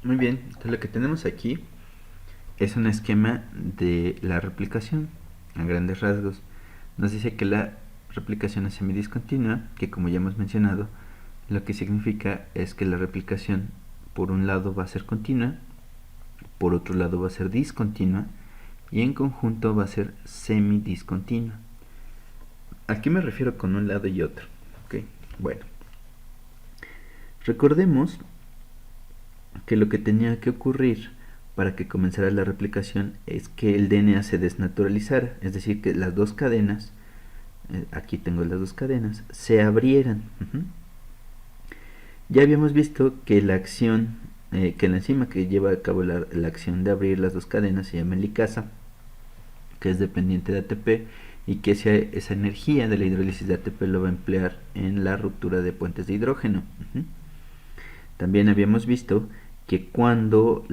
Muy bien, entonces lo que tenemos aquí es un esquema de la replicación a grandes rasgos. Nos dice que la replicación es semidiscontinua, que como ya hemos mencionado, lo que significa es que la replicación por un lado va a ser continua, por otro lado va a ser discontinua y en conjunto va a ser semidiscontinua. ¿A qué me refiero con un lado y otro? Okay. Bueno, recordemos que lo que tenía que ocurrir para que comenzara la replicación es que el DNA se desnaturalizara, es decir, que las dos cadenas, aquí tengo las dos cadenas, se abrieran. Ya habíamos visto que la acción, que la enzima que lleva a cabo la acción de abrir las dos cadenas se llama helicasa, que es dependiente de ATP y que esa energía de la hidrólisis de ATP lo va a emplear en la ruptura de puentes de hidrógeno. También habíamos visto que cuando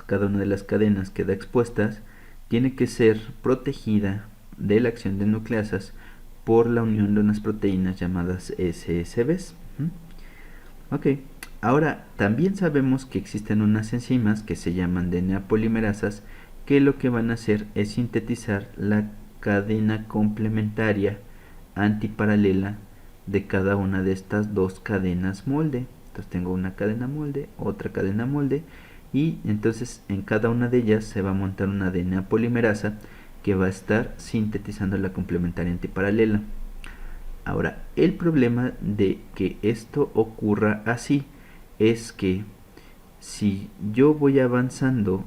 cada una de las cadenas queda expuestas, tiene que ser protegida de la acción de nucleasas por la unión de unas proteínas llamadas SSBs. Ok, ahora también sabemos que existen unas enzimas que se llaman DNA polimerasas que lo que van a hacer es sintetizar la cadena complementaria antiparalela de cada una de estas dos cadenas molde. Entonces tengo una cadena molde, otra cadena molde, y entonces en cada una de ellas se va a montar una DNA polimerasa que va a estar sintetizando la complementaria antiparalela. Ahora, el problema de que esto ocurra así es que si yo voy avanzando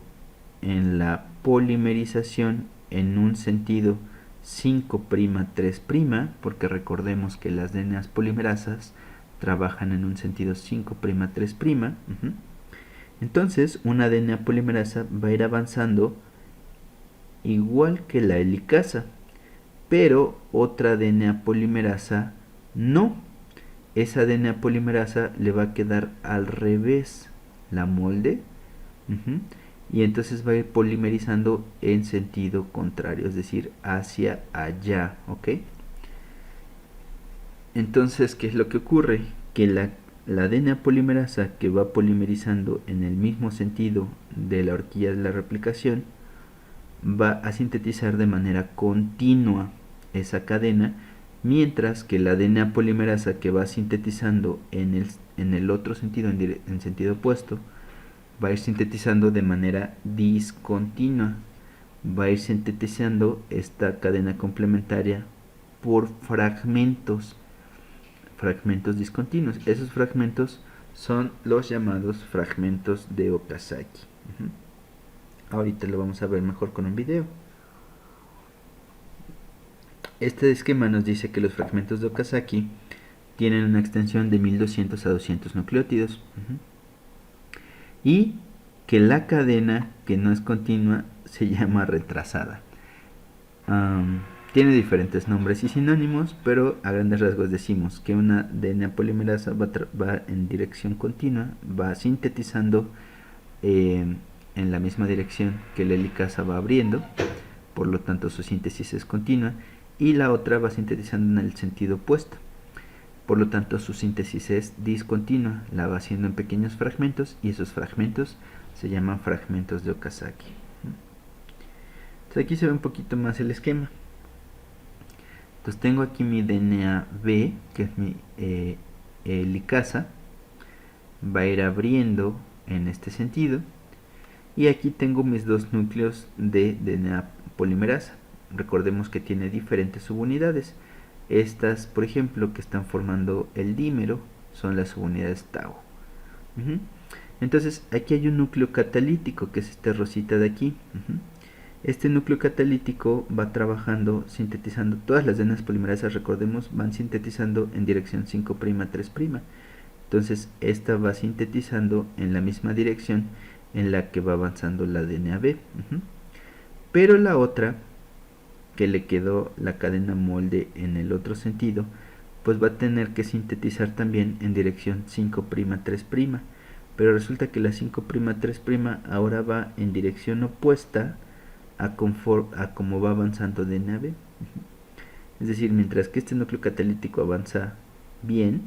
en la polimerización en un sentido 5'3', porque recordemos que las DNAs polimerasas trabajan en un sentido 5'3', entonces una DNA polimerasa va a ir avanzando igual que la helicasa, pero otra DNA polimerasa no. Esa DNA polimerasa le va a quedar al revés la molde, y entonces va a ir polimerizando en sentido contrario, es decir, hacia allá, ¿ok? Entonces, ¿qué es lo que ocurre? Que la DNA polimerasa que va polimerizando en el mismo sentido de la horquilla de la replicación va a sintetizar de manera continua esa cadena, mientras que la DNA polimerasa que va sintetizando en el otro sentido, en sentido opuesto, va a ir sintetizando de manera discontinua, va a ir sintetizando esta cadena complementaria por fragmentos discontinuos. Esos fragmentos son los llamados fragmentos de Okazaki. Ahorita lo vamos a ver mejor con un video. Este esquema nos dice que los fragmentos de Okazaki tienen una extensión de 1200 a 200 nucleótidos, y que la cadena que no es continua se llama retrasada. Tiene diferentes nombres y sinónimos, pero a grandes rasgos decimos que una DNA polimerasa va en dirección continua, va sintetizando en la misma dirección que la helicasa va abriendo, por lo tanto su síntesis es continua, y la otra va sintetizando en el sentido opuesto, por lo tanto su síntesis es discontinua, la va haciendo en pequeños fragmentos y esos fragmentos se llaman fragmentos de Okazaki. Entonces aquí se ve un poquito más el esquema. Entonces tengo aquí mi DNA B, que es mi helicasa, va a ir abriendo en este sentido, y aquí tengo mis dos núcleos de DNA polimerasa. Recordemos que tiene diferentes subunidades. Estas, por ejemplo, que están formando el dímero, son las subunidades tau. Entonces aquí hay un núcleo catalítico, que es esta rosita de aquí. Este núcleo catalítico va trabajando, sintetizando todas las DNAs polimerasas, recordemos, van sintetizando en dirección 5'3'. Entonces esta va sintetizando en la misma dirección en la que va avanzando la DNA B. Pero la otra, que le quedó la cadena molde en el otro sentido, pues va a tener que sintetizar también en dirección 5'3'. Pero resulta que la 5'3' ahora va en dirección opuesta a como va avanzando DNA B. Es decir, mientras que este núcleo catalítico avanza bien,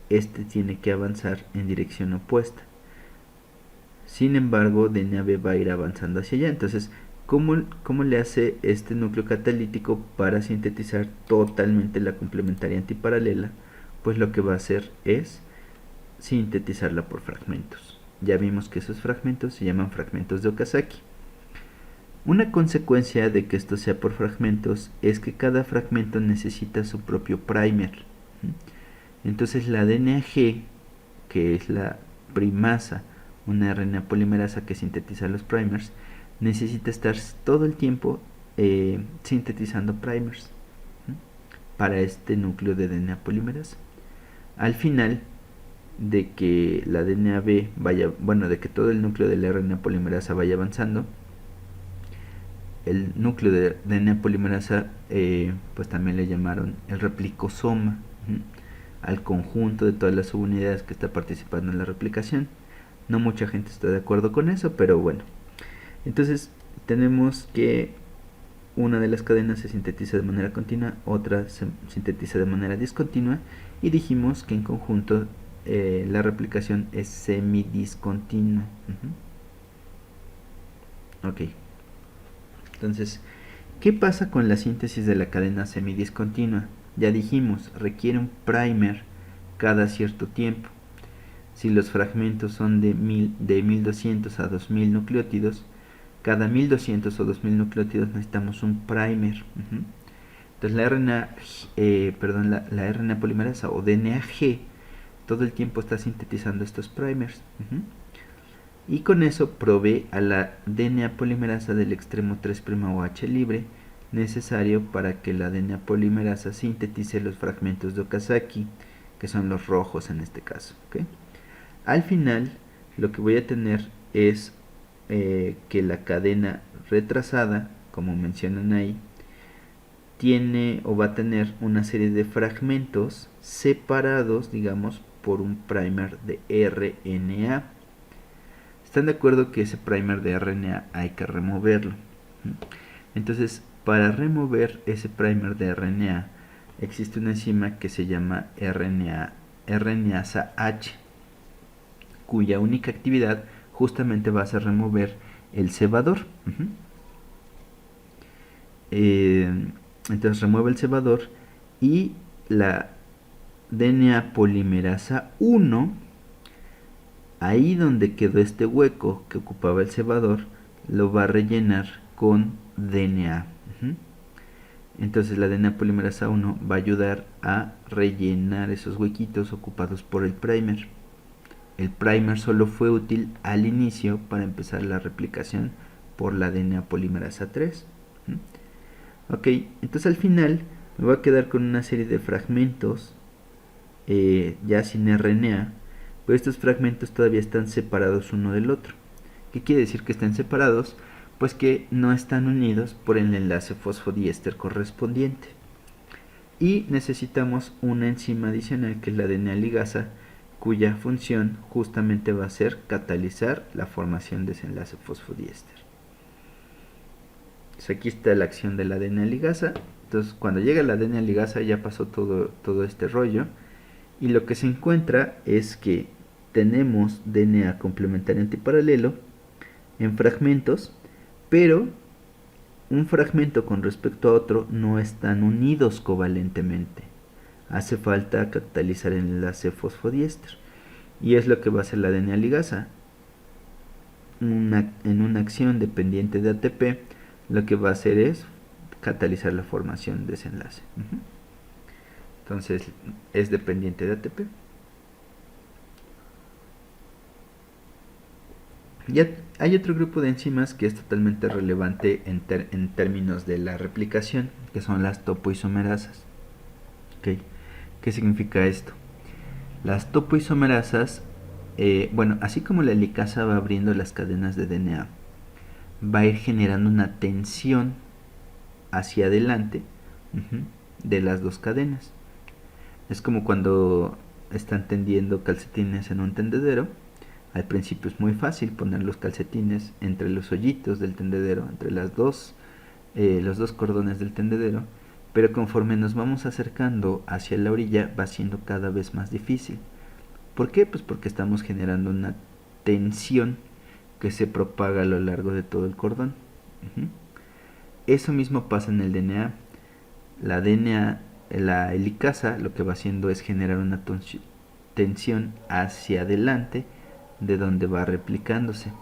este tiene que avanzar en dirección opuesta. Sin embargo, DNA B va a ir avanzando hacia allá. Entonces, ¿cómo le hace este núcleo catalítico para sintetizar totalmente la complementaria antiparalela? Pues lo que va a hacer es sintetizarla por fragmentos. Ya vimos que esos fragmentos se llaman fragmentos de Okazaki. Una consecuencia de que esto sea por fragmentos es que cada fragmento necesita su propio primer. Entonces la DNA-G, que es la primasa, una RNA polimerasa que sintetiza los primers, necesita estar todo el tiempo sintetizando primers para este núcleo de DNA polimerasa. Al final de que la DNA-B vaya, de que todo el núcleo de la RNA polimerasa vaya avanzando, el núcleo de DNA polimerasa pues también le llamaron el replicosoma, al conjunto de todas las subunidades que está participando en la replicación. No mucha gente está de acuerdo con eso, pero bueno. Entonces tenemos que una de las cadenas se sintetiza de manera continua, otra se sintetiza de manera discontinua, y dijimos que en conjunto la replicación es semidiscontinua. Ok. Entonces, ¿qué pasa con la síntesis de la cadena semidiscontinua? Ya dijimos, requiere un primer cada cierto tiempo. Si los fragmentos son de 1200 a 2000 nucleótidos, cada 1200 o 2000 nucleótidos necesitamos un primer. Entonces la RNA polimerasa o DNA-G todo el tiempo está sintetizando estos primers. Y con eso provee a la DNA polimerasa del extremo 3' OH libre necesario para que la DNA polimerasa sintetice los fragmentos de Okazaki, que son los rojos en este caso. ¿Okay? Al final, lo que voy a tener es que la cadena retrasada, como mencionan ahí, tiene o va a tener una serie de fragmentos separados, digamos, por un primer de RNA. ¿Están de acuerdo que ese primer de RNA hay que removerlo? Entonces, para remover ese primer de RNA, existe una enzima que se llama RNasa H, cuya única actividad justamente va a ser remover el cebador. Entonces remueve el cebador y la DNA polimerasa 1, ahí donde quedó este hueco que ocupaba el cebador, lo va a rellenar con DNA. Entonces la DNA polimerasa 1 va a ayudar a rellenar esos huequitos ocupados por el primer. El primer solo fue útil al inicio para empezar la replicación por la DNA polimerasa 3. Ok, entonces al final me voy a quedar con una serie de fragmentos ya sin RNA, pero estos fragmentos todavía están separados uno del otro. ¿Qué quiere decir que estén separados? Pues que no están unidos por el enlace fosfodiéster correspondiente. Y necesitamos una enzima adicional que es la DNA ligasa, cuya función justamente va a ser catalizar la formación de ese enlace fosfodiéster. Entonces aquí está la acción de la DNA ligasa. Entonces cuando llega la DNA ligasa ya pasó todo este rollo. Y lo que se encuentra es que tenemos DNA complementario antiparalelo en fragmentos, pero un fragmento con respecto a otro no están unidos covalentemente. Hace falta catalizar el enlace fosfodiéster. Y es lo que va a hacer la DNA ligasa. En una acción dependiente de ATP, lo que va a hacer es catalizar la formación de ese enlace. Entonces es dependiente de ATP. Ya hay otro grupo de enzimas que es totalmente relevante en términos de la replicación, que son las topoisomerasas. ¿Okay? ¿Qué significa esto? Las topoisomerasas, así como la helicasa va abriendo las cadenas de DNA, va a ir generando una tensión hacia adelante de las dos cadenas. Es como cuando están tendiendo calcetines en un tendedero. Al principio es muy fácil poner los calcetines entre los hoyitos del tendedero, entre los dos cordones del tendedero, pero conforme nos vamos acercando hacia la orilla va siendo cada vez más difícil. ¿Por qué? Pues porque estamos generando una tensión que se propaga a lo largo de todo el cordón. Eso mismo pasa en el DNA. La helicasa lo que va haciendo es generar una tensión hacia adelante de donde va replicándose.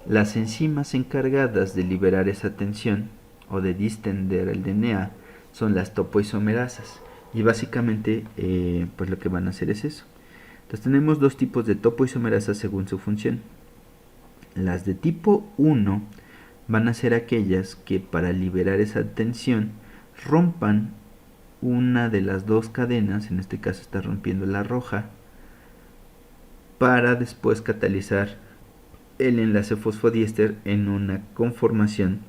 Las enzimas encargadas de liberar esa tensión o de distender el DNA son las topoisomerasas, y básicamente pues lo que van a hacer es eso. Entonces tenemos dos tipos de topoisomerasas según su función. Las de tipo 1 van a ser aquellas que para liberar esa tensión rompan una de las dos cadenas, en este caso está rompiendo la roja, para después catalizar el enlace fosfodiéster en una conformación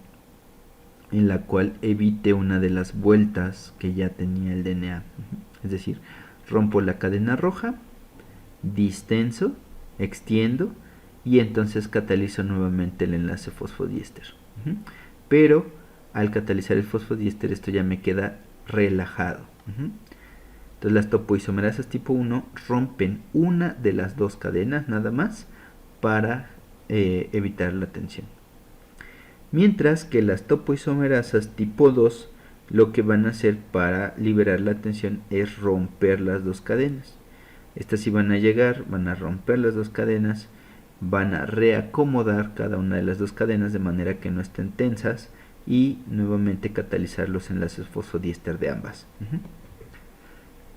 en la cual evite una de las vueltas que ya tenía el DNA. Es decir, rompo la cadena roja, distenso, extiendo y entonces catalizo nuevamente el enlace fosfodiéster. Pero al catalizar el fosfodiéster esto ya me queda relajado. Entonces las topoisomerasas tipo 1 rompen una de las dos cadenas nada más para evitar la tensión. Mientras que las topoisomerasas tipo 2 lo que van a hacer para liberar la tensión es romper las dos cadenas. Estas sí van a llegar, van a romper las dos cadenas, van a reacomodar cada una de las dos cadenas de manera que no estén tensas y nuevamente catalizar los enlaces fosfodiéster de ambas.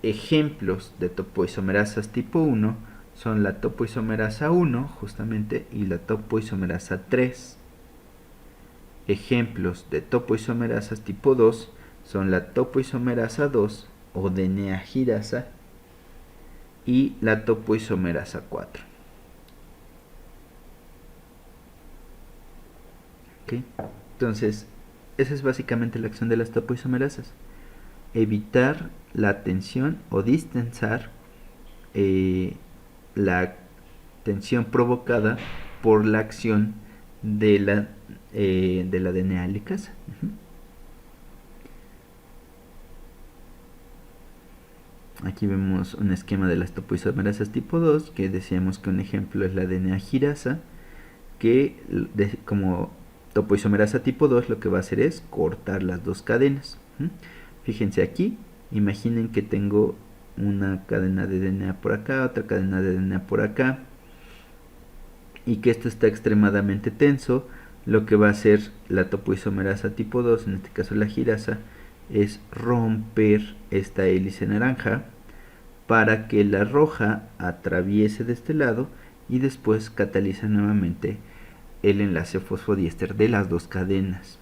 Ejemplos de topoisomerasas tipo 1 son la topoisomerasa 1 justamente y la topoisomerasa 3. Ejemplos de topoisomerasas tipo 2 son la topoisomerasa 2 o DNA girasa y la topoisomerasa 4. ¿Okay? Entonces, esa es básicamente la acción de las topoisomerasas. Evitar la tensión o distensar la tensión provocada por la acción de la DNA helicasa. Aquí vemos un esquema de las topoisomerasas tipo 2, que decíamos que un ejemplo es la DNA girasa, que como topoisomerasa tipo 2 lo que va a hacer es cortar las dos cadenas. Fíjense aquí, imaginen que tengo una cadena de DNA por acá, otra cadena de DNA por acá, y que esto está extremadamente tenso. Lo que va a hacer la topoisomerasa tipo 2, en este caso la girasa, es romper esta hélice naranja para que la roja atraviese de este lado y después cataliza nuevamente el enlace fosfodiéster de las dos cadenas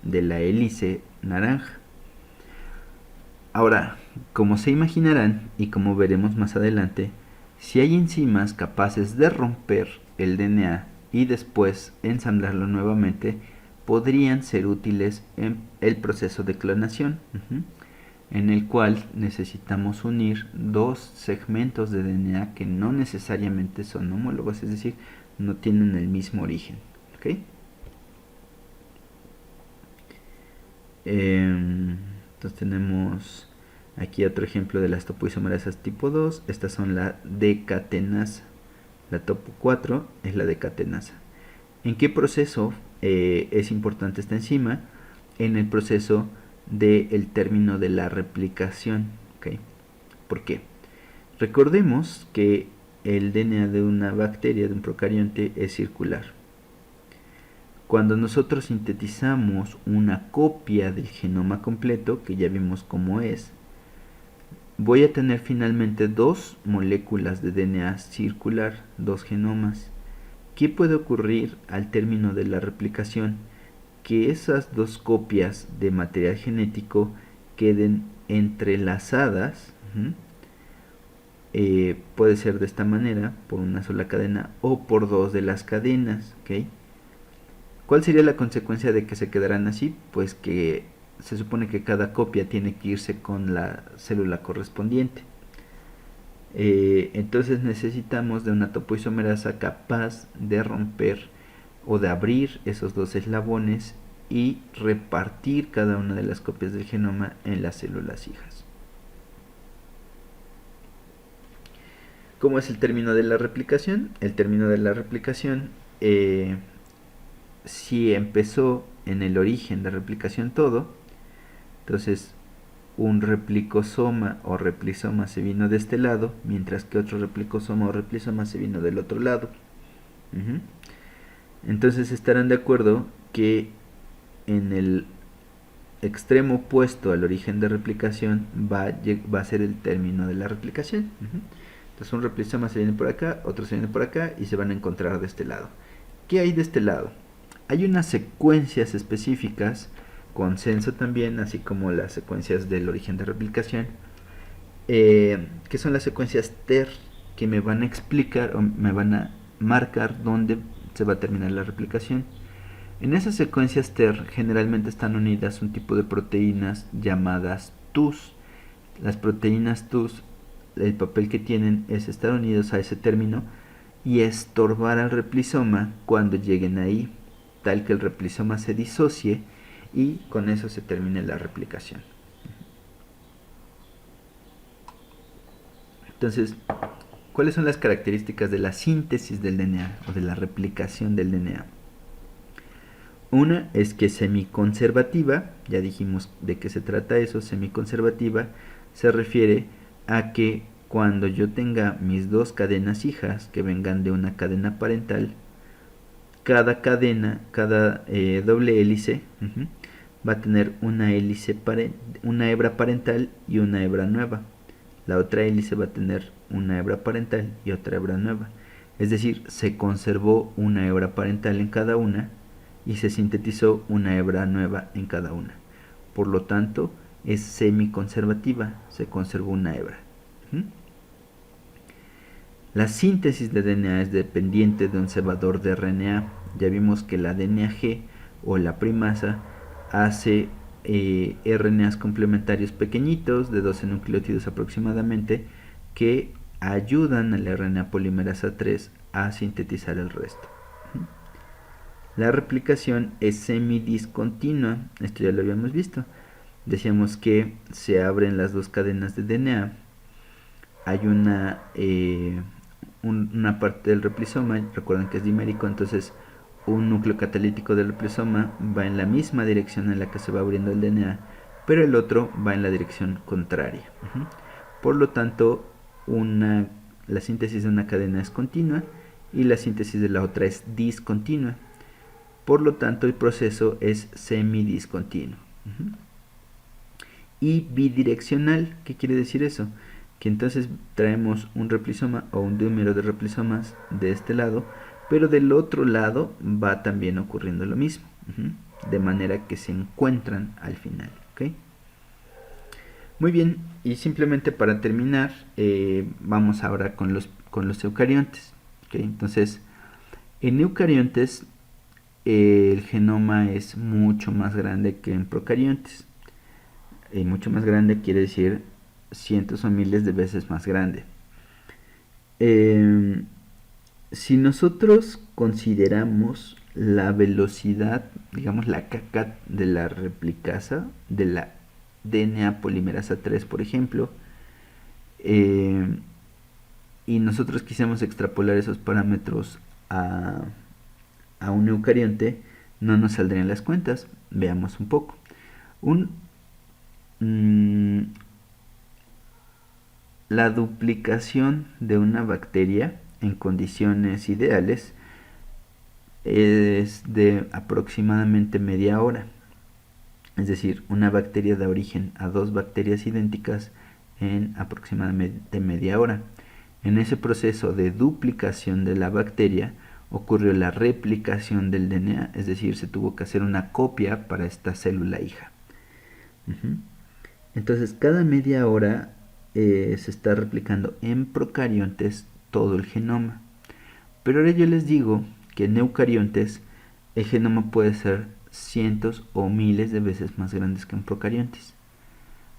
de la hélice naranja. Ahora, como se imaginarán y como veremos más adelante, si hay enzimas capaces de romper el DNA y después ensamblarlo nuevamente, podrían ser útiles en el proceso de clonación, en el cual necesitamos unir dos segmentos de DNA que no necesariamente son homólogos, es decir, no tienen el mismo origen. ¿Okay? Entonces tenemos aquí otro ejemplo de las topoisomerasas tipo 2. Estas son la decatenasa. La topo 4 es la decatenasa. ¿En qué proceso es importante esta enzima? En el proceso del término de la replicación. ¿Okay? ¿Por qué? Recordemos que el DNA de una bacteria, de un procarionte, es circular. Cuando nosotros sintetizamos una copia del genoma completo, que ya vimos cómo es, voy a tener finalmente dos moléculas de DNA circular, dos genomas. ¿Qué puede ocurrir al término de la replicación? Que esas dos copias de material genético queden entrelazadas. Puede ser de esta manera, por una sola cadena o por dos de las cadenas. ¿Okay? ¿Cuál sería la consecuencia de que se quedaran así? Pues que se supone que cada copia tiene que irse con la célula correspondiente. Entonces necesitamos de una topoisomerasa capaz de romper o de abrir esos dos eslabones y repartir cada una de las copias del genoma en las células hijas. ¿Cómo es el término de la replicación? El término de la replicación, si empezó en el origen de replicación todo, entonces un replicosoma o replisoma se vino de este lado, mientras que otro replicosoma o replisoma se vino del otro lado. Entonces estarán de acuerdo que en el extremo opuesto al origen de replicación va a ser el término de la replicación. Entonces un replisoma se viene por acá, otro se viene por acá y se van a encontrar de este lado. ¿Qué hay de este lado? Hay unas secuencias específicas, consenso también, así como las secuencias del origen de replicación, que son las secuencias TER, que me van a explicar o me van a marcar dónde se va a terminar la replicación. En esas secuencias TER generalmente están unidas un tipo de proteínas llamadas TUS. Las proteínas TUS, el papel que tienen es estar unidos a ese término y estorbar al replisoma cuando lleguen ahí, tal que el replisoma se disocie y con eso se termine la replicación. Entonces, ¿cuáles son las características de la síntesis del DNA o de la replicación del DNA? Una es que semiconservativa, ya dijimos de qué se trata eso. Semiconservativa se refiere a que cuando yo tenga mis dos cadenas hijas que vengan de una cadena parental, cada cadena, cada doble hélice va a tener una hebra parental y una hebra nueva. La otra hélice va a tener una hebra parental y otra hebra nueva. Es decir, se conservó una hebra parental en cada una y se sintetizó una hebra nueva en cada una. Por lo tanto, es semiconservativa, se conservó una hebra. La síntesis de DNA es dependiente de un cebador de RNA. Ya vimos que la DNAG o la primasa hace RNAs complementarios pequeñitos de 12 nucleótidos aproximadamente que ayudan a la RNA polimerasa 3 a sintetizar el resto. La replicación es semidiscontinua, esto ya lo habíamos visto. Decíamos que se abren las dos cadenas de DNA, hay una parte del replisoma, recuerden que es dimérico, entonces un núcleo catalítico del replisoma va en la misma dirección en la que se va abriendo el DNA, pero el otro va en la dirección contraria. Por lo tanto, la síntesis de una cadena es continua y la síntesis de la otra es discontinua. Por lo tanto, el proceso es semidiscontinuo. Y bidireccional, ¿qué quiere decir eso? Que entonces traemos un replisoma o un dímero de replisomas de este lado, pero del otro lado va también ocurriendo lo mismo, de manera que se encuentran al final. ¿Okay? Muy bien, y simplemente para terminar, vamos ahora con los eucariontes. ¿Okay? Entonces, en eucariontes el genoma es mucho más grande que en procariontes. Mucho más grande quiere decir cientos o miles de veces más grande. Si nosotros consideramos la velocidad, digamos la KCAT de la replicasa, de la DNA polimerasa 3, por ejemplo, y nosotros quisiéramos extrapolar esos parámetros a un eucarionte, no nos saldrían las cuentas. Veamos un poco. La duplicación de una bacteria en condiciones ideales es de aproximadamente media hora. Es decir, una bacteria da origen a dos bacterias idénticas en aproximadamente media hora. En ese proceso de duplicación de la bacteria ocurrió la replicación del DNA, es decir, se tuvo que hacer una copia para esta célula hija. Entonces, cada media hora se está replicando en procariontes todo el genoma. Pero ahora yo les digo que en eucariontes el genoma puede ser cientos o miles de veces más grandes que en procariontes.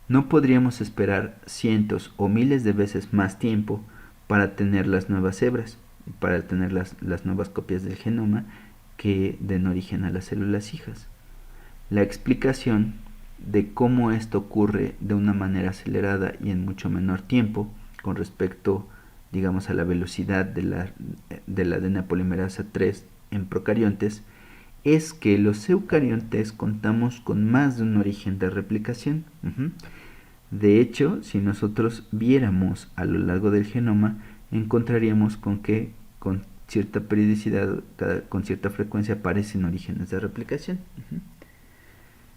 No podríamos esperar cientos o miles de veces más tiempo para tener las nuevas hebras, para tener las nuevas copias del genoma que den origen a las células hijas. La explicación de cómo esto ocurre de una manera acelerada y en mucho menor tiempo con respecto digamos, a la velocidad de la DNA polimerasa 3 en procariontes, es que los eucariontes contamos con más de un origen de replicación. De hecho, si nosotros viéramos a lo largo del genoma, encontraríamos con que con cierta periodicidad, con cierta frecuencia aparecen orígenes de replicación.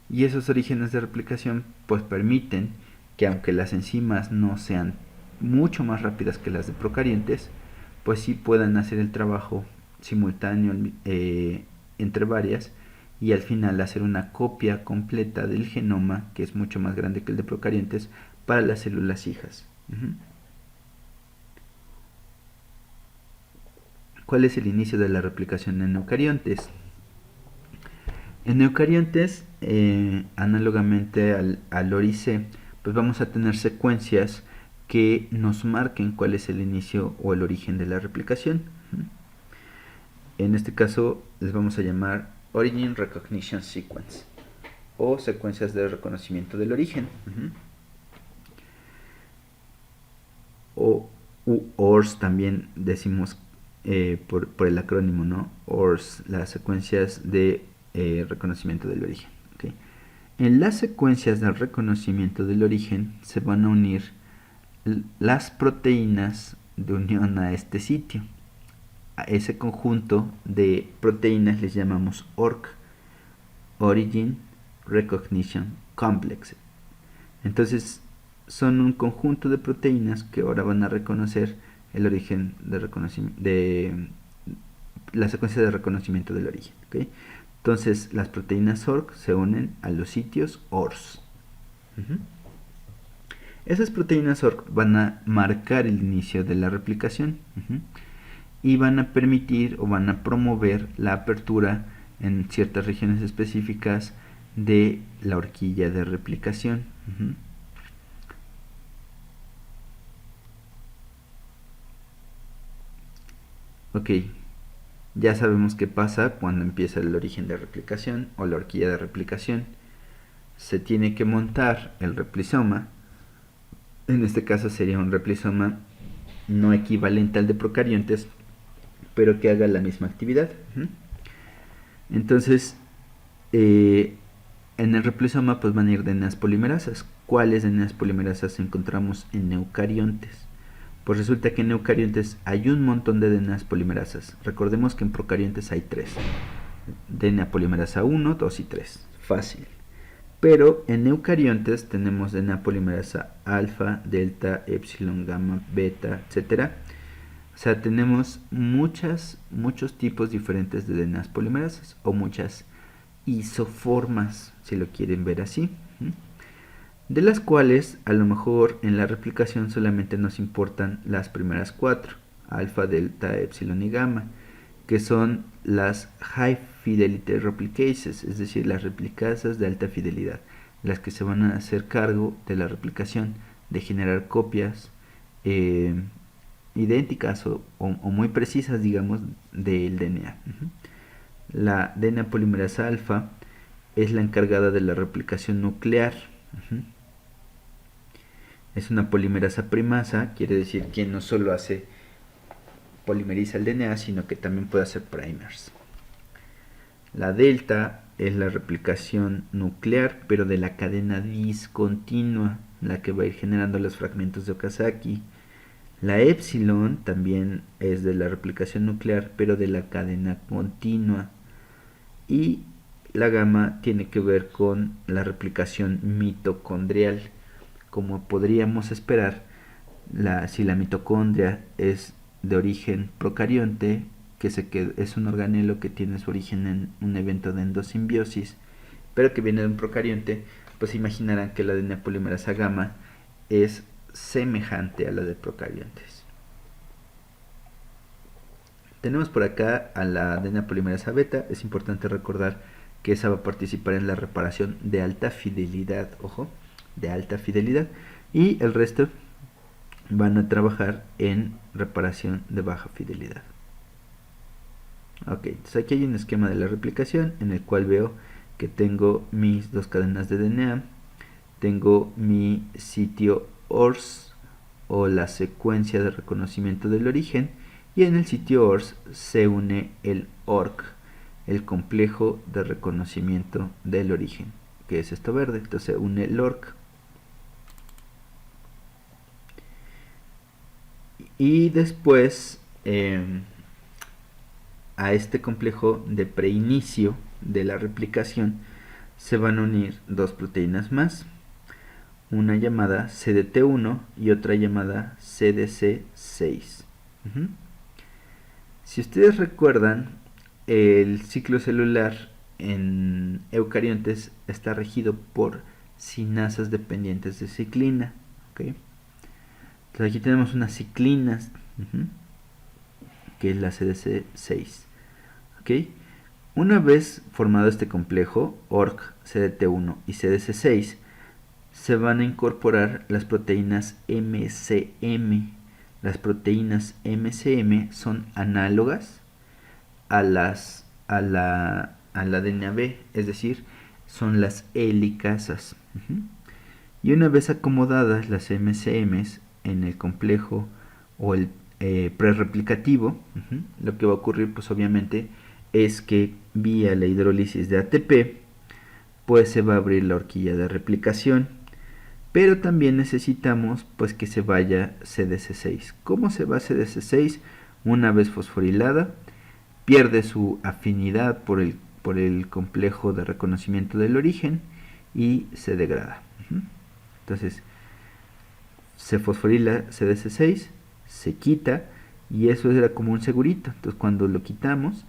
Y esos orígenes de replicación pues permiten que, aunque las enzimas no sean mucho más rápidas que las de procariontes, pues sí puedan hacer el trabajo simultáneo entre varias, y al final hacer una copia completa del genoma, que es mucho más grande que el de procariontes, para las células hijas. ¿Cuál es el inicio de la replicación en eucariontes? En eucariontes, análogamente al ORIC, pues vamos a tener secuencias que nos marquen cuál es el inicio o el origen de la replicación. En este caso les vamos a llamar Origin Recognition Sequence, o secuencias de reconocimiento del origen, o ORS también decimos por el acrónimo, ¿no? ORS, las secuencias de reconocimiento del origen. ¿Okay? En las secuencias de reconocimiento del origen se van a unir las proteínas de unión a este sitio. A ese conjunto de proteínas les llamamos ORC, Origin Recognition Complex. Entonces son un conjunto de proteínas que ahora van a reconocer el origen de reconocimiento, de la secuencia de reconocimiento del origen. ¿Okay? Entonces las proteínas ORC se unen a los sitios ORS. Esas proteínas ORC van a marcar el inicio de la replicación y van a permitir o van a promover la apertura en ciertas regiones específicas de la horquilla de replicación. Ok, ya sabemos qué pasa cuando empieza el origen de replicación o la horquilla de replicación. Se tiene que montar el replisoma. En este caso sería un replisoma no equivalente al de procariontes, pero que haga la misma actividad. Entonces, en el replisoma pues van a ir DNAs polimerasas. ¿Cuáles DNAs polimerasas encontramos en eucariontes? Pues resulta que en eucariontes hay un montón de DNAs polimerasas. Recordemos que en procariontes hay 3. DNA polimerasa 1, 2 y 3. Fácil. Pero en eucariontes tenemos DNA polimerasa alfa, delta, epsilon, gamma, beta, etc. O sea, tenemos muchos tipos diferentes de DNAs polimerasas, o muchas isoformas, si lo quieren ver así, de las cuales a lo mejor en la replicación solamente nos importan las primeras 4, alfa, delta, epsilon y gamma, que son las high fidelity replicases, es decir, las replicasas de alta fidelidad, las que se van a hacer cargo de la replicación, de generar copias idénticas o muy precisas, digamos, del DNA. La DNA polimerasa alfa es la encargada de la replicación nuclear. Es una polimerasa primasa, quiere decir que no solo polimeriza el DNA, sino que también puede hacer primers. La delta es la replicación nuclear, pero de la cadena discontinua, la que va a ir generando los fragmentos de Okazaki. La epsilon también es de la replicación nuclear, pero de la cadena continua. Y la gamma tiene que ver con la replicación mitocondrial. Como podríamos esperar, si la mitocondria es de origen procarionte, que es un organelo que tiene su origen en un evento de endosimbiosis, pero que viene de un procarionte, pues imaginarán que la DNA polimerasa gamma es semejante a la de procariontes. Tenemos por acá a la DNA polimerasa beta. Es importante recordar que esa va a participar en la reparación de alta fidelidad, ojo, de alta fidelidad, y el resto van a trabajar en reparación de baja fidelidad. Ok, entonces aquí hay un esquema de la replicación en el cual veo que tengo mis dos cadenas de DNA, tengo mi sitio ORS o la secuencia de reconocimiento del origen, y en el sitio ORS se une el ORC, el complejo de reconocimiento del origen, que es esto verde. Entonces se une el ORC. Y después a este complejo de preinicio de la replicación se van a unir dos proteínas más, una llamada CDT1 y otra llamada CDC6. Si ustedes recuerdan, el ciclo celular en eucariontes está regido por cinasas dependientes de ciclina. ¿Okay? Entonces aquí tenemos unas ciclinas, que es la CDC6. ¿Okay? Una vez formado este complejo, ORC, CDT1 y CDC6, se van a incorporar las proteínas MCM. Las proteínas MCM son análogas a la DNAB, es decir, son las helicasas. Y una vez acomodadas las MCMs en el complejo o el prereplicativo, lo que va a ocurrir, pues obviamente, es que vía la hidrólisis de ATP, pues se va a abrir la horquilla de replicación, pero también necesitamos pues que se vaya CDC6. ¿Cómo se va CDC6? Una vez fosforilada, pierde su afinidad por el complejo de reconocimiento del origen y se degrada. Entonces se fosforila CDC6, se quita, y eso era como un segurito. Entonces cuando lo quitamos,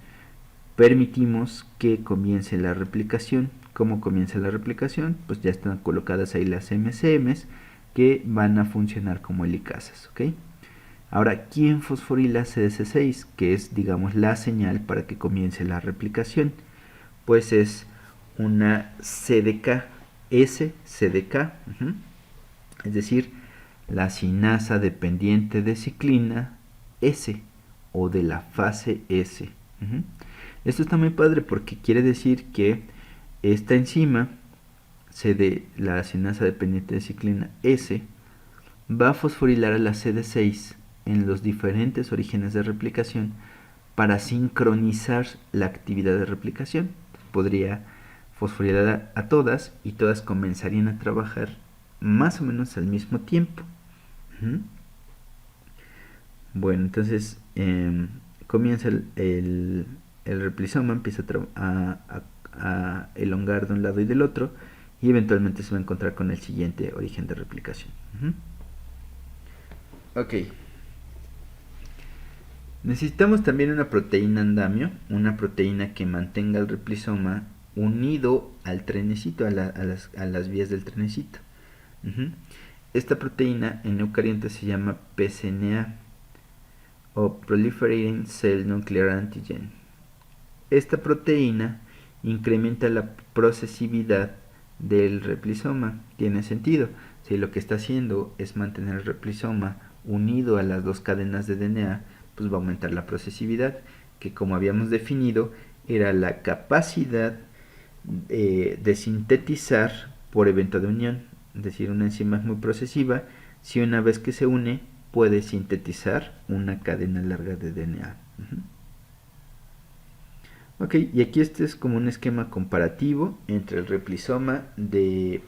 permitimos que comience la replicación. ¿Cómo comienza la replicación? Pues ya están colocadas ahí las MCMs que van a funcionar como helicasas. ¿Okay? Ahora, ¿quién fosforila CDC6? Que es, digamos, la señal para que comience la replicación. Pues es una CDK, S-CDK, es decir, la cinasa dependiente de ciclina S, o de la fase S. Esto está muy padre porque quiere decir que esta enzima, la cinasa dependiente de ciclina S, va a fosforilar a la CD6 en los diferentes orígenes de replicación para sincronizar la actividad de replicación. Podría fosforilar a todas y todas comenzarían a trabajar más o menos al mismo tiempo. Bueno, entonces comienza el replisoma, empieza a elongar de un lado y del otro, y eventualmente se va a encontrar con el siguiente origen de replicación. Ok. Necesitamos también una proteína andamio, una proteína que mantenga el replisoma unido al trenecito, a las vías del trenecito. Esta proteína en eucariontes se llama PCNA, o Proliferating Cell Nuclear Antigen. Esta proteína incrementa la procesividad del replisoma. Tiene sentido. Si lo que está haciendo es mantener el replisoma unido a las dos cadenas de DNA, pues va a aumentar la procesividad, que como habíamos definido era la capacidad de sintetizar por evento de unión. Es decir, una enzima es muy procesiva si una vez que se une puede sintetizar una cadena larga de DNA. Ok, y aquí este es como un esquema comparativo entre el replisoma de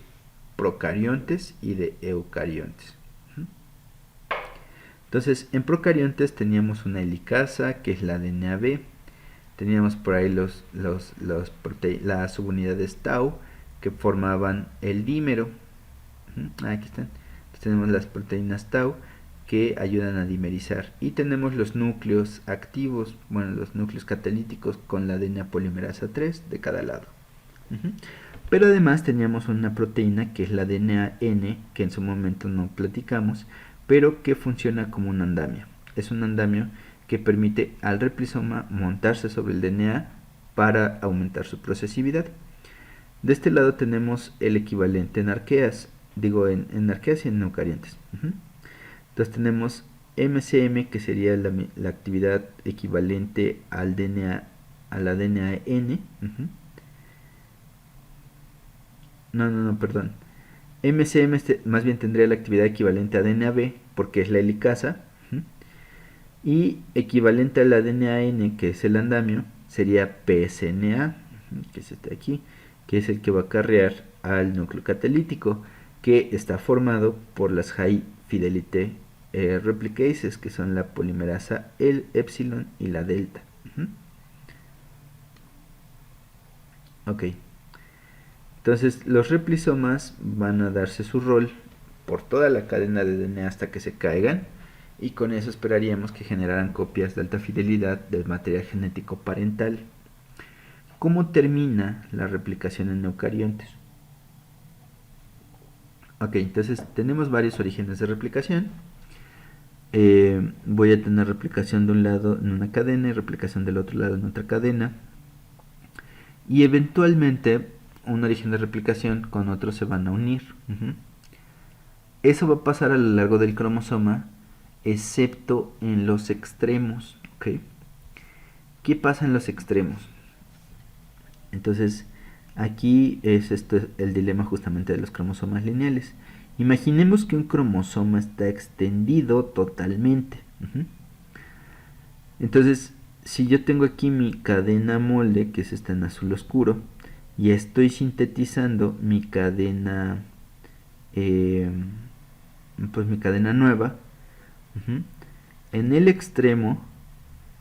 procariontes y de eucariontes. Entonces, en procariontes teníamos una helicasa, que es la DNAB. Teníamos por ahí las subunidades tau, que formaban el dímero. Aquí están. Entonces, tenemos las proteínas tau, que ayudan a dimerizar, y tenemos los núcleos activos, bueno, los núcleos catalíticos con la DNA polimerasa 3 de cada lado. Pero además teníamos una proteína que es la DNA N, que en su momento no platicamos, pero que funciona como un andamio. Es un andamio que permite al replisoma montarse sobre el DNA para aumentar su procesividad. De este lado tenemos el equivalente en arqueas, en arqueas y en eucariontes. Entonces tenemos MCM, que sería la actividad equivalente al DNA, a la DNA N. Perdón. MCM más bien tendría la actividad equivalente a DNAB porque es la helicasa, y equivalente al ADN, que es el andamio, sería PSNA, que es este de aquí, que es el que va a acarrear al núcleo catalítico, que está formado por las High Fidelity Replicases, que son la polimerasa el epsilon y la delta. Ok, entonces los replisomas van a darse su rol por toda la cadena de DNA hasta que se caigan, y con eso esperaríamos que generaran copias de alta fidelidad del material genético parental. ¿Cómo termina la replicación en eucariontes? Ok, entonces tenemos varios orígenes de replicación. Voy a tener replicación de un lado en una cadena y replicación del otro lado en otra cadena. Y eventualmente un origen de replicación con otro se van a unir. Eso va a pasar a lo largo del cromosoma, excepto en los extremos. ¿Okay? ¿Qué pasa en los extremos? Entonces, aquí es el dilema justamente de los cromosomas lineales. Imaginemos que un cromosoma está extendido totalmente. Entonces, si yo tengo aquí mi cadena molde, que es esta en azul oscuro, y estoy sintetizando mi cadena, pues mi cadena nueva, en el extremo,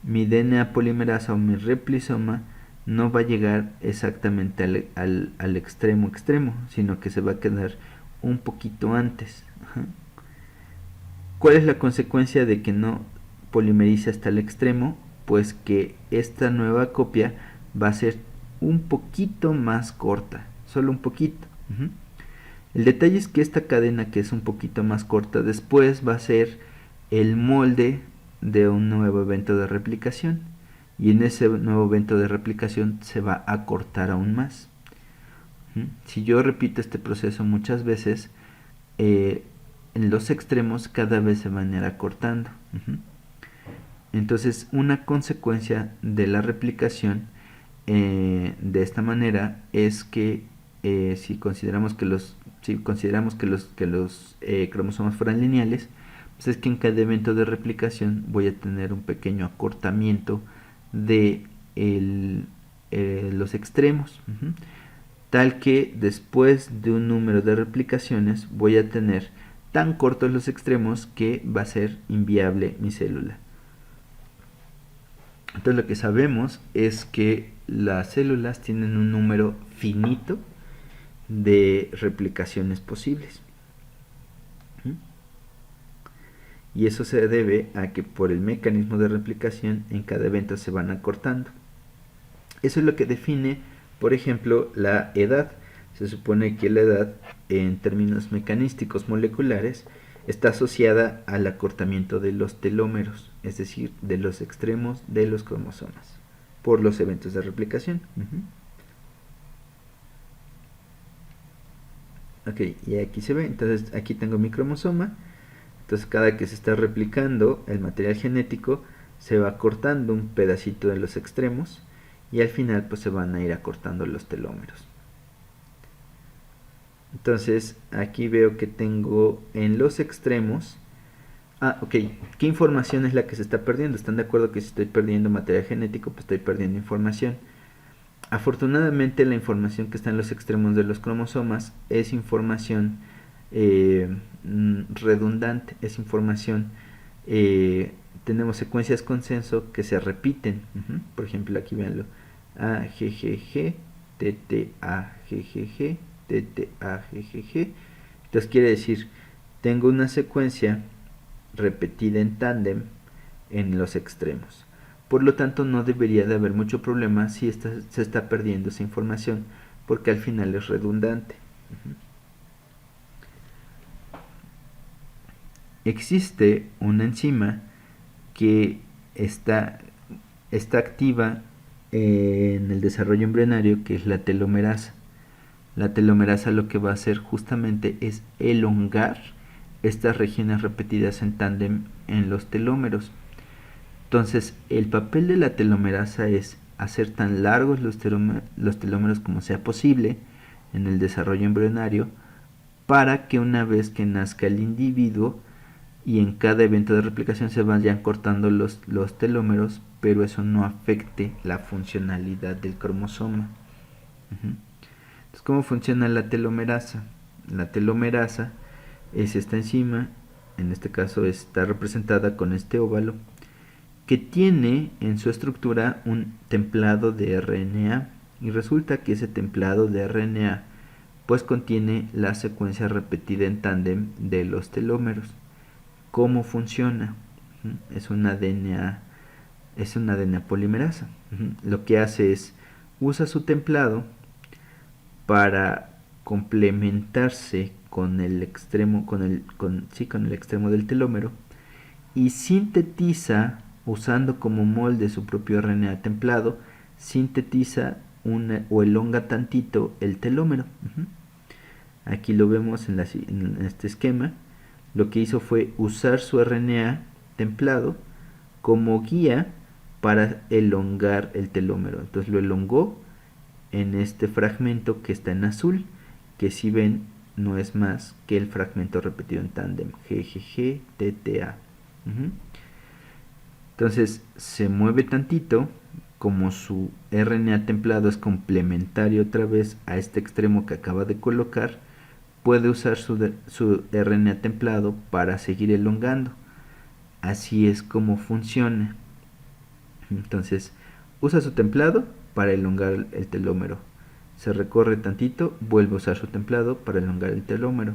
mi DNA polimerasa o mi replisoma no va a llegar exactamente al extremo, sino que se va a quedar un poquito antes. ¿Cuál es la consecuencia de que no polimerice hasta el extremo? Pues que esta nueva copia va a ser un poquito más corta, solo un poquito. El detalle es que esta cadena, que es un poquito más corta, después va a ser el molde de un nuevo evento de replicación, y en ese nuevo evento de replicación se va a cortar aún más. Si yo repito este proceso muchas veces, en los extremos cada vez se van a ir acortando. Entonces, una consecuencia de la replicación de esta manera es que si consideramos que los cromosomas fueran lineales, pues es que en cada evento de replicación voy a tener un pequeño acortamiento de los extremos, tal que después de un número de replicaciones voy a tener tan cortos los extremos que va a ser inviable mi célula. Entonces lo que sabemos es que las células tienen un número finito de replicaciones posibles. Y eso se debe a que por el mecanismo de replicación en cada evento se van acortando. Eso es lo que define, por ejemplo, la edad. Se supone que la edad, en términos mecanísticos moleculares, está asociada al acortamiento de los telómeros, es decir, de los extremos de los cromosomas, por los eventos de replicación. Ok, y aquí se ve, entonces aquí tengo mi cromosoma. Entonces cada que se está replicando el material genético se va cortando un pedacito de los extremos, y al final pues se van a ir acortando los telómeros. Entonces aquí veo que tengo en los extremos, ok, ¿qué información es la que se está perdiendo? ¿Están de acuerdo que si estoy perdiendo material genético pues estoy perdiendo información? Afortunadamente la información que está en los extremos de los cromosomas es información redundante, es información, tenemos secuencias consenso que se repiten. Por ejemplo, aquí véanlo: AGGG, TTAGGG, TTAGGG. Entonces quiere decir, tengo una secuencia repetida en tándem en los extremos. Por lo tanto, no debería de haber mucho problema si se está perdiendo esa información, porque al final es redundante. Existe una enzima que está activa en el desarrollo embrionario, que es la telomerasa. La telomerasa lo que va a hacer justamente es elongar estas regiones repetidas en tándem en los telómeros. Entonces, el papel de la telomerasa es hacer tan largos los telómeros como sea posible en el desarrollo embrionario, para que una vez que nazca el individuo y en cada evento de replicación se vayan cortando los telómeros, pero eso no afecte la funcionalidad del cromosoma. Entonces, ¿cómo funciona la telomerasa? La telomerasa es esta enzima, en este caso está representada con este óvalo, que tiene en su estructura un templado de RNA, y resulta que ese templado de RNA pues contiene la secuencia repetida en tándem de los telómeros. ¿Cómo funciona? Es una DNA polimerasa. Lo que hace es usa su templado para complementarse con el extremo del telómero, y sintetiza, usando como molde su propio RNA templado, sintetiza o elonga tantito el telómero. Aquí lo vemos en este esquema. Lo que hizo fue usar su RNA templado como guía para elongar el telómero. Entonces lo elongó en este fragmento que está en azul, que si ven no es más que el fragmento repetido en tándem, GGG, TTA. Entonces se mueve tantito, como su RNA templado es complementario otra vez a este extremo que acaba de colocar, puede usar su RNA templado para seguir elongando. Así es como funciona. Entonces usa su templado para elongar el telómero, se recorre tantito, vuelve a usar su templado para elongar el telómero,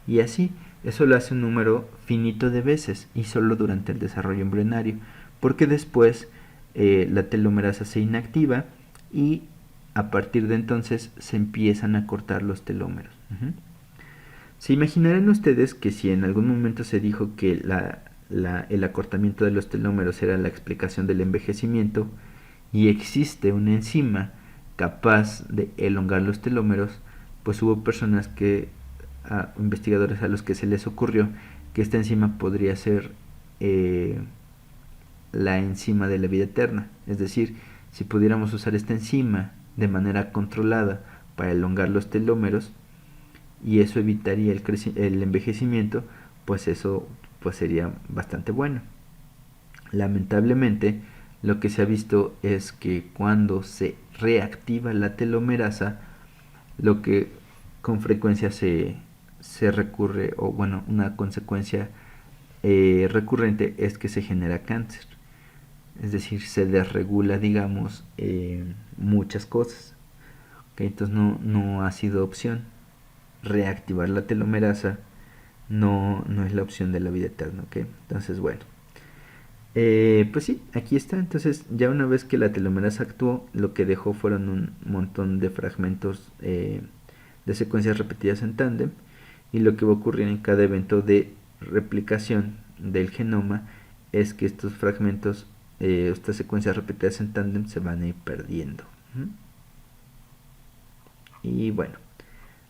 y así. Eso lo hace un número finito de veces y solo durante el desarrollo embrionario, porque después la telomerasa se inactiva y a partir de entonces se empiezan a cortar los telómeros. Se imaginarán ustedes que si en algún momento se dijo que el acortamiento de los telómeros era la explicación del envejecimiento, y existe una enzima capaz de elongar los telómeros, pues hubo personas investigadores a los que se les ocurrió que esta enzima podría ser la enzima de la vida eterna. Es decir, si pudiéramos usar esta enzima de manera controlada para elongar los telómeros, y eso evitaría el envejecimiento, pues eso pues sería bastante bueno. Lamentablemente, lo que se ha visto es que cuando se reactiva la telomerasa, lo que con frecuencia se recurre, o bueno, una consecuencia recurrente es que se genera cáncer. Es decir, se desregula, digamos, muchas cosas. Entonces no ha sido opción. Reactivar la telomerasa no es la opción de la vida eterna. Entonces, bueno. Pues sí, aquí está. Entonces, ya una vez que la telomerasa actuó, lo que dejó fueron un montón de fragmentos de secuencias repetidas en tándem, y lo que va a ocurrir en cada evento de replicación del genoma es que estos fragmentos, estas secuencias repetidas en tándem, se van a ir perdiendo. Y bueno,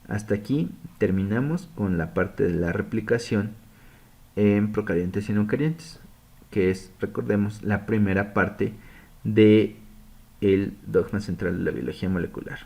hasta aquí terminamos con la parte de la replicación en procariontes y eucariontes, que es, recordemos, la primera parte de el dogma central de la biología molecular.